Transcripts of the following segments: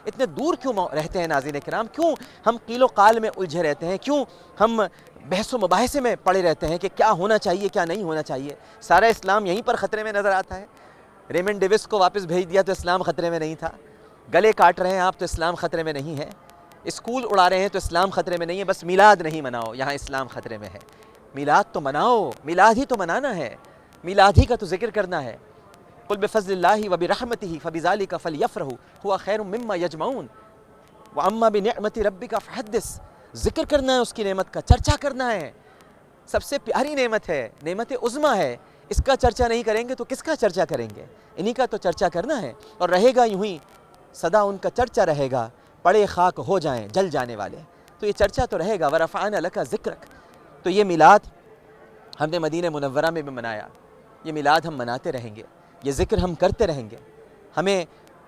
اتنے دور کیوں رہتے ہیں ناظرین کرام؟ کیوں ہم قیل و قال میں الجھے رہتے ہیں؟ کیوں ہم بحث و مباحثے میں پڑے رہتے ہیں کہ کیا ہونا چاہیے کیا نہیں ہونا چاہیے؟ سارا اسلام یہیں پر خطرے میں نظر آتا ہے۔ ریمنڈ ڈیوس کو واپس بھیج دیا تو اسلام خطرے میں نہیں تھا، گلے کاٹ رہے ہیں آپ تو اسلام خطرے میں نہیں ہے، اسکول اڑا رہے ہیں تو اسلام خطرے میں نہیں ہے، بس میلاد نہیں مناؤ یہاں اسلام خطرے میں ہے۔ میلاد تو مناؤ، میلاد ہی تو منانا ہے، میلاد ہی کا تو ذکر کرنا ہے۔ قل بفضل اللہ وبرحمتہ فبذلک فلیفرحوا هو خیر مما یجمعون واما بنعمت ربک فحدث۔ ذکر کرنا ہے اس کی نعمت کا، چرچا کرنا ہے۔ سب سے پیاری نعمت ہے، نعمت عظمیٰ ہے، اس کا چرچا نہیں کریں گے تو کس کا چرچا کریں گے؟ انہی کا تو چرچا کرنا ہے، اور رہے گا یوں ہی سدا ان کا چرچا رہے گا، پڑے خاک ہو جائیں جل جانے والے، تو یہ چرچا تو رہے گا۔ ورفعنا لک ذکرک، تو یہ میلاد ہم نے مدینہ منورہ میں بھی منایا، یہ میلاد ہم مناتے رہیں گے، یہ ذکر ہم کرتے رہیں گے۔ ہمیں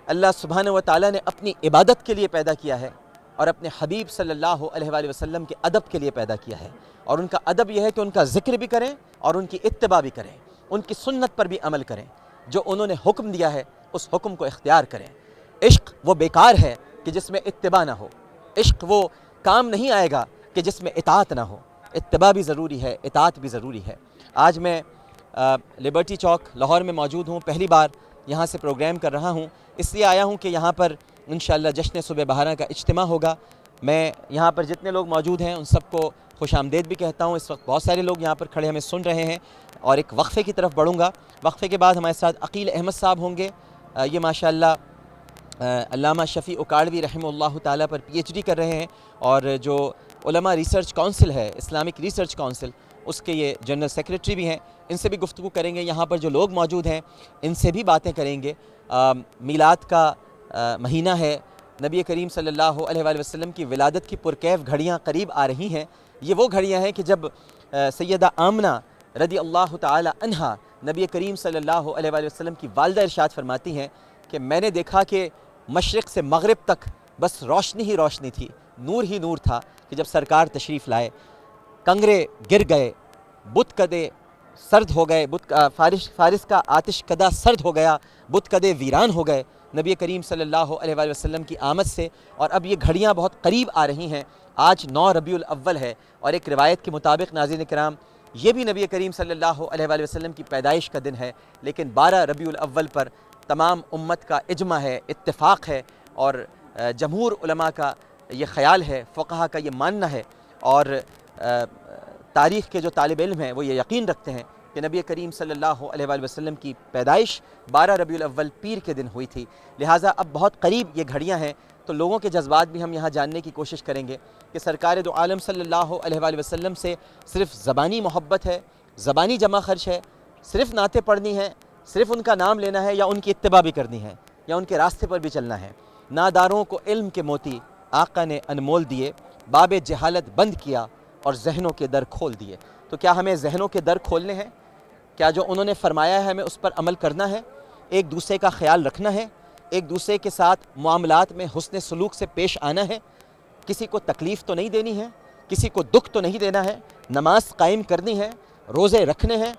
اللہ سبحانہ و تعالیٰ نے اپنی عبادت کے لیے پیدا کیا ہے، اور اپنے حبیب صلی اللہ علیہ وآلہ وسلم کے ادب کے لیے پیدا کیا ہے، اور ان کا ادب یہ ہے کہ ان کا ذکر بھی کریں اور ان کی اتباع بھی کریں، ان کی سنت پر بھی عمل کریں، جو انہوں نے حکم دیا ہے اس حکم کو اختیار کریں۔ عشق وہ بیکار ہے کہ جس میں اتباع نہ ہو، عشق وہ کام نہیں آئے گا کہ جس میں اطاعت نہ ہو، اتباع بھی ضروری ہے، اطاعت بھی ضروری ہے۔ آج میں لبرٹی چوک لاہور میں موجود ہوں، پہلی بار یہاں سے پروگرام کر رہا ہوں، اس لیے آیا ہوں کہ یہاں پر انشاءاللہ جشن صبح بہاراں کا اجتماع ہوگا۔ میں یہاں پر جتنے لوگ موجود ہیں ان سب کو خوش آمدید بھی کہتا ہوں۔ اس وقت بہت سارے لوگ یہاں پر کھڑے ہمیں سن رہے ہیں، اور ایک وقفے کی طرف بڑھوں گا۔ وقفے کے بعد ہمارے ساتھ عقیل احمد صاحب ہوں گے، یہ ماشاءاللہ علامہ شفیع اکاڑوی رحمہ اللہ تعالیٰ پر پی ایچ ڈی کر رہے ہیں، اور جو علماء ریسرچ کونسل ہے، اسلامک ریسرچ کونسل، اس کے یہ جنرل سیکریٹری بھی ہیں۔ ان سے بھی گفتگو کریں گے، یہاں پر جو لوگ موجود ہیں ان سے بھی باتیں کریں گے۔ میلاد کا مہینہ ہے، نبی کریم صلی اللہ علیہ وآلہ وسلم کی ولادت کی پرکیف گھڑیاں قریب آ رہی ہیں۔ یہ وہ گھڑیاں ہیں کہ جب سیدہ آمنہ رضی اللہ تعالی عنہا نبی کریم صلی اللہ علیہ وآلہ وسلم کی والدہ ارشاد فرماتی ہیں کہ میں نے دیکھا کہ مشرق سے مغرب تک بس روشنی ہی روشنی تھی، نور ہی نور تھا، کہ جب سرکار تشریف لائے کنگرے گر گئے، بت کدے سرد ہو گئے، فارس کا آتش کدہ سرد ہو گیا، بت کدے ویران ہو گئے نبی کریم صلی اللہ علیہ وآلہ وسلم کی آمد سے۔ اور اب یہ گھڑیاں بہت قریب آ رہی ہیں۔ آج 9 ربیع الاول ہے، اور ایک روایت کے مطابق ناظرین کرام یہ بھی نبی کریم صلی اللہ علیہ وآلہ وسلم کی پیدائش کا دن ہے، لیکن 12 ربیع الاول پر تمام امت کا اجماع ہے، اتفاق ہے، اور جمہور علماء کا یہ خیال ہے، فقہا کا یہ ماننا ہے، اور تاریخ کے جو طالب علم ہیں وہ یہ یقین رکھتے ہیں کہ نبی کریم صلی اللہ علیہ وآلہ وسلم کی پیدائش 12 ربیع الاول پیر کے دن ہوئی تھی۔ لہٰذا اب بہت قریب یہ گھڑیاں ہیں، تو لوگوں کے جذبات بھی ہم یہاں جاننے کی کوشش کریں گے کہ سرکار دو عالم صلی اللہ علیہ وآلہ وسلم سے صرف زبانی محبت ہے، زبانی جمع خرچ ہے، صرف نعتیں پڑھنی ہیں، صرف ان کا نام لینا ہے، یا ان کی اتباع بھی کرنی ہے، یا ان کے راستے پر بھی چلنا ہے۔ ناداروں کو علم کے موتی آقا نے انمول دیے، باب جہالت بند کیا اور ذہنوں کے در کھول دیے۔ تو کیا ہمیں ذہنوں کے در کھولنے ہیں؟ کیا جو انہوں نے فرمایا ہے ہمیں اس پر عمل کرنا ہے؟ ایک دوسرے کا خیال رکھنا ہے، ایک دوسرے کے ساتھ معاملات میں حسن سلوک سے پیش آنا ہے، کسی کو تکلیف تو نہیں دینی ہے، کسی کو دکھ تو نہیں دینا ہے، نماز قائم کرنی ہے، روزے رکھنے ہیں،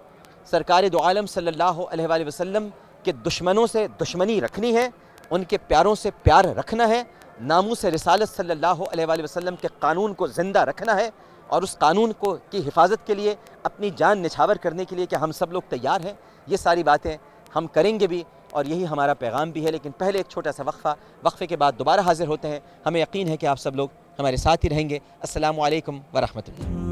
سرکار دو عالم صلی اللہ علیہ وآلہ وسلم کے دشمنوں سے دشمنی رکھنی ہے، ان کے پیاروں سے پیار رکھنا ہے، ناموس رسالت صلی اللہ علیہ وآلہ وسلم کے قانون کو زندہ رکھنا ہے، اور اس قانون کی حفاظت کے لیے اپنی جان نچھاور کرنے کے لیے کہ ہم سب لوگ تیار ہیں۔ یہ ساری باتیں ہم کریں گے بھی، اور یہی ہمارا پیغام بھی ہے۔ لیکن پہلے ایک چھوٹا سا وقفے کے بعد دوبارہ حاضر ہوتے ہیں۔ ہمیں یقین ہے کہ آپ سب لوگ ہمارے ساتھ ہی رہیں گے۔ السلام علیکم ورحمۃ اللہ۔